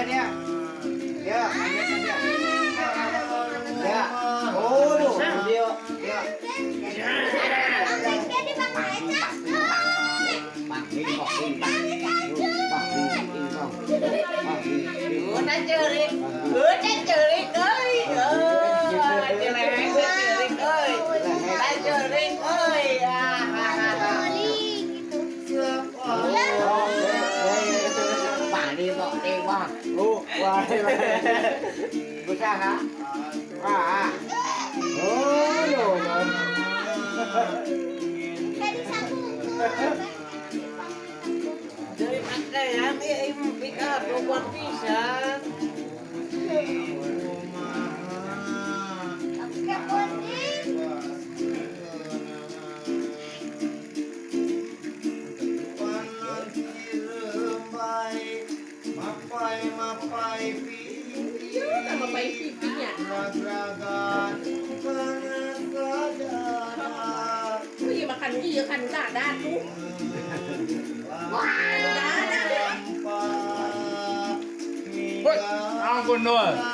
dia. Dia, lanjutkan dia. Ya. Oh, dia. Dia. Udah cerik ơi, cerik ơi, udah cerik ơi, bạn đi gọi đi qua, Wah. Bisa ha? Ah. Oh, loh. dari pakaian ibu pikir robot pisan. Sama pai pipinya. Iya makan iya kan dadah tuh. Wah, dadah. Ampun doa.